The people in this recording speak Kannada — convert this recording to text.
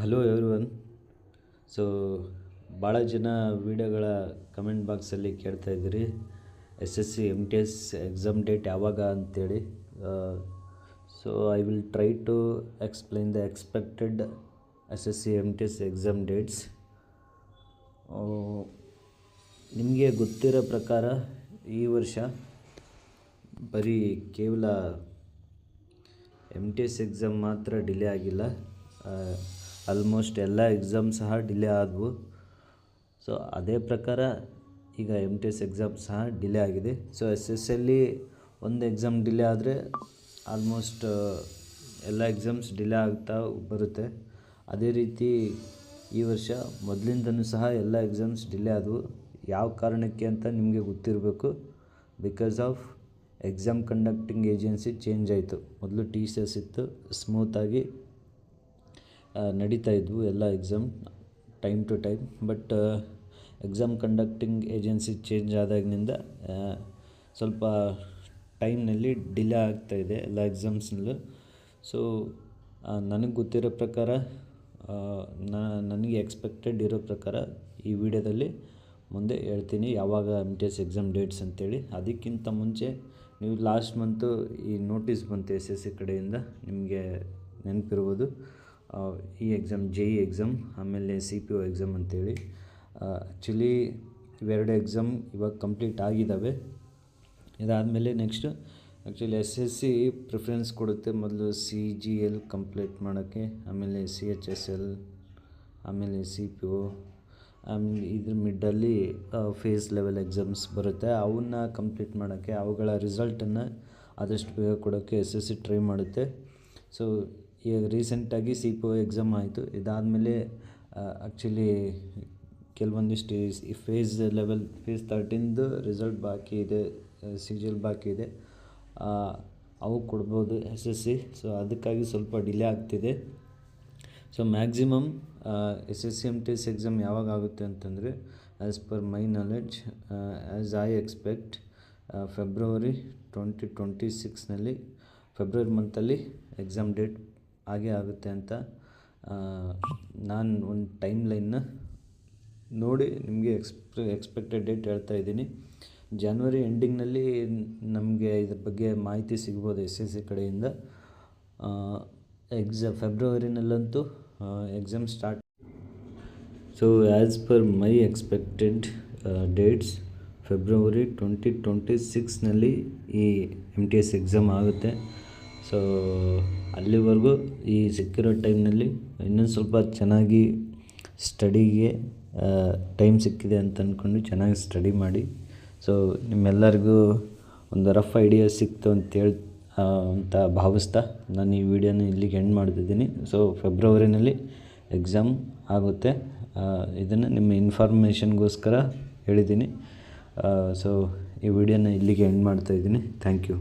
Hello everyone. ಸೊ ಭಾಳ ಜನ ವೀಡಿಯೋಗಳ ಕಮೆಂಟ್ ಬಾಕ್ಸಲ್ಲಿ ಕೇಳ್ತಾ ಇದ್ದೀರಿ SSC MTS ಎಕ್ಸಾಮ್ ಡೇಟ್ ಯಾವಾಗ ಅಂತೇಳಿ. So I will try to explain the expected SSC MTS exam dates. ನಿಮಗೆ ಗೊತ್ತಿರೋ ಪ್ರಕಾರ ಈ ವರ್ಷ ಬರೀ ಕೇವಲ MTS ಎಕ್ಸಾಮ್ ಮಾತ್ರ ಡಿಲೇ ಆಗಿಲ್ಲ, ಆಲ್ಮೋಸ್ಟ್ ಎಲ್ಲ ಎಕ್ಸಾಮ್ ಸಹ ಡಿಲೇ ಆದವು. ಸೊ ಅದೇ ಪ್ರಕಾರ ಈಗ MTS ಎಕ್ಸಾಮ್ ಸಹ ಡಿಲೇ ಆಗಿದೆ. ಸೊ SSL ಒಂದು ಎಕ್ಸಾಮ್ ಡಿಲೇ ಆದರೆ ಆಲ್ಮೋಸ್ಟ್ ಎಲ್ಲ ಎಕ್ಸಾಮ್ಸ್ ಡಿಲೇ ಆಗ್ತಾ ಬರುತ್ತೆ. ಅದೇ ರೀತಿ ಈ ವರ್ಷ ಮೊದಲಿಂದನೂ ಸಹ ಎಲ್ಲ ಎಕ್ಸಾಮ್ಸ್ ಡಿಲೇ ಆದವು. ಯಾವ ಕಾರಣಕ್ಕೆ ಅಂತ ನಿಮಗೆ ಗೊತ್ತಿರಬೇಕು. Because of exam conducting agency change ಆಯಿತು. ಮೊದಲು TCS ಇತ್ತು, ಸ್ಮೂತಾಗಿ ನಡೀತಾ ಇದ್ವು ಎಲ್ಲ exam time to time. But exam conducting agency change ಆದಾಗಿನಿಂದ ಸ್ವಲ್ಪ ಟೈಮ್ನಲ್ಲಿ ಡಿಲೇ ಆಗ್ತಾಯಿದೆ ಎಲ್ಲ ಎಕ್ಸಾಮ್ಸ್ನಲ್ಲೂ. ಸೊ ನನಗೆ ಗೊತ್ತಿರೋ ಪ್ರಕಾರ, ನನಗೆ ಎಕ್ಸ್ಪೆಕ್ಟೆಡ್ ಇರೋ ಪ್ರಕಾರ ಈ ವಿಡಿಯೋದಲ್ಲಿ ಮುಂದೆ ಹೇಳ್ತೀನಿ ಯಾವಾಗ MTS ಎಕ್ಸಾಮ್ ಡೇಟ್ಸ್ ಅಂತೇಳಿ. ಅದಕ್ಕಿಂತ ಮುಂಚೆ ನೀವು ಲಾಸ್ಟ್ ಮಂತು ಈ ನೋಟಿಸ್ ಬಂತು SSC ಕಡೆಯಿಂದ, ನಿಮಗೆ ನೆನಪಿರ್ಬೋದು. ಈ ಎಕ್ಸಾಮ್ JEE ಎಕ್ಸಾಮ್, ಆಮೇಲೆ CPO ಎಕ್ಸಾಮ್ ಅಂತೇಳಿ. ಆ್ಯಕ್ಚುಲಿ ಇವೆರಡು ಎಕ್ಸಾಮ್ ಇವಾಗ ಕಂಪ್ಲೀಟ್ ಆಗಿದ್ದಾವೆ. ಇದಾದಮೇಲೆ ನೆಕ್ಸ್ಟು ಆ್ಯಕ್ಚುಲಿ SSC ಪ್ರಿಫರೆನ್ಸ್ ಕೊಡುತ್ತೆ ಮೊದಲು CGL ಕಂಪ್ಲೀಟ್ ಮಾಡೋಕ್ಕೆ, ಆಮೇಲೆ CHSL, ಆಮೇಲೆ CPO, ಆಮೇಲೆ ಇದ್ರ ಮಿಡ್ಡಲ್ಲಿ ಫೇಸ್ ಲೆವೆಲ್ ಎಕ್ಸಾಮ್ಸ್ ಬರುತ್ತೆ. ಅವನ್ನ ಕಂಪ್ಲೀಟ್ ಮಾಡೋಕ್ಕೆ, ಅವುಗಳ ರಿಸಲ್ಟನ್ನು ಆದಷ್ಟು ಬೇಗ ಕೊಡೋಕ್ಕೆ SSC ಟ್ರೈ ಮಾಡುತ್ತೆ. ಸೊ ಈಗ ರೀಸೆಂಟಾಗಿ CPO ಎಕ್ಸಾಮ್ ಆಯಿತು. ಇದಾದಮೇಲೆ ಆ್ಯಕ್ಚುಲಿ ಕೆಲವೊಂದಿಷ್ಟು ಈ ಫೇಸ್ 13ದು ರಿಸಲ್ಟ್ ಬಾಕಿ ಇದೆ, CGL ಬಾಕಿ ಇದೆ. ಅವು ಕೊಡ್ಬೋದು SSC. ಸೊ ಅದಕ್ಕಾಗಿ ಸ್ವಲ್ಪ ಡಿಲೇ ಆಗ್ತಿದೆ. So maximum SSC MTS exam ಯಾವಾಗ ಆಗುತ್ತೆ ಅಂತಂದರೆ, as per my knowledge, as I expect, February 2026ನಲ್ಲಿ, ಫೆಬ್ರವರಿ ಮಂತಲ್ಲಿ ಎಕ್ಸಾಮ್ ಡೇಟ್ ಆಗೇ ಆಗುತ್ತೆ ಅಂತ ನಾನು ಒಂದು ಟೈಮ್ ಲೈನ್ನ ನೋಡಿ ನಿಮಗೆ ಎಕ್ಸ್ಪೆಕ್ಟೆಡ್ ಡೇಟ್ ಹೇಳ್ತಾ ಇದ್ದೀನಿ. ಜನವರಿ ಎಂಡಿಂಗ್ನಲ್ಲಿ ನಮಗೆ ಇದ್ರ ಬಗ್ಗೆ ಮಾಹಿತಿ ಸಿಗ್ಬೋದು SSC ಕಡೆಯಿಂದ. ಫೆಬ್ರವರಿನಲ್ಲಂತೂ exam start. So as per my expected dates, February 2026ನಲ್ಲಿ ಈ MTS ಎಕ್ಸಾಮ್ ಆಗುತ್ತೆ. ಸೊ ಅಲ್ಲಿವರೆಗೂ ಈ ಸಿಕ್ಕಿರೋ ಟೈಮ್ನಲ್ಲಿ ಇನ್ನೊಂದು ಸ್ವಲ್ಪ ಚೆನ್ನಾಗಿ ಸ್ಟಡಿಗೆ ಟೈಮ್ ಸಿಕ್ಕಿದೆ ಅಂತ ಅಂದ್ಕೊಂಡು ಚೆನ್ನಾಗಿ ಸ್ಟಡಿ ಮಾಡಿ. ಸೊ ನಿಮ್ಮೆಲ್ಲರಿಗೂ ಒಂದು ರಫ್ ಐಡಿಯಾ ಸಿಕ್ತು ಅಂತ ಭಾವಿಸ್ತಾ ನಾನು ಈ ವಿಡಿಯೋನ ಇಲ್ಲಿಗೆ ಎಂಡ್ ಮಾಡ್ತಿದ್ದೀನಿ. ಸೊ ಫೆಬ್ರವರಿನಲ್ಲಿ ಎಕ್ಸಾಮ್ ಆಗುತ್ತೆ. ಇದನ್ನು ನಿಮ್ಮ ಇನ್ಫಾರ್ಮೇಷನ್ಗೋಸ್ಕರ ಹೇಳಿದ್ದೀನಿ. ಸೊ ಈ ವಿಡಿಯೋನ ಇಲ್ಲಿಗೆ ಎಂಡ್ ಮಾಡ್ತಾಯಿದ್ದೀನಿ. Thank you.